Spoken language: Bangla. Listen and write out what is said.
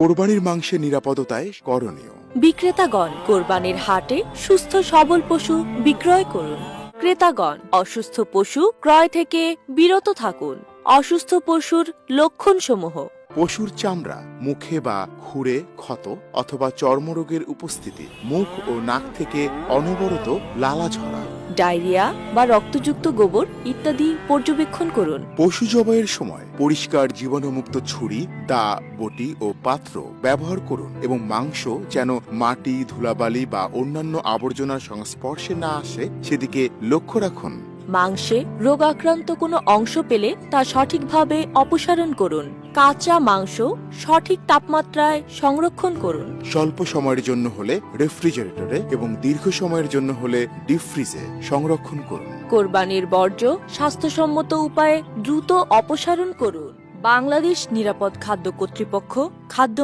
কোরবানির মাংসের নিরাপদতায় করণীয়। বিক্রেতাগণ কোরবানির হাটে সুস্থ সবল পশু বিক্রয় করুন। ক্রেতাগণ অসুস্থ পশু ক্রয় থেকে বিরত থাকুন। অসুস্থ পশুর লক্ষণসমূহ: পশুর চামড়া, মুখে বা খুরে ক্ষত অথবা চর্মরোগের উপস্থিতি, মুখ ও নাক থেকে অনবরত লালা ঝরা, ডায়রিয়া বা রক্তযুক্ত গোবর ইত্যাদি পর্যবেক্ষণ করুন। পশু জবাইয়ের সময় পরিষ্কার জীবাণুমুক্ত ছুরি, দা, বটি ও পাত্র ব্যবহার করুন এবং মাংস যেন মাটি, ধুলাবালি বা অন্যান্য আবর্জনার সংস্পর্শে না আসে সেদিকে লক্ষ্য রাখুন। মাংসে রোগাক্রান্ত কোনো অংশ পেলে তা সঠিকভাবে অপসারণ করুন। কাঁচা মাংস সঠিক তাপমাত্রায় সংরক্ষণ করুন। স্বল্প সময়ের জন্য হলে রেফ্রিজারেটরে এবং দীর্ঘ সময়ের জন্য হলে ডিপ ফ্রিজে সংরক্ষণ করুন। কোরবানির বর্জ্য স্বাস্থ্যসম্মত উপায়ে দ্রুত অপসারণ করুন। বাংলাদেশ নিরাপদ খাদ্য কর্তৃপক্ষ, খাদ্য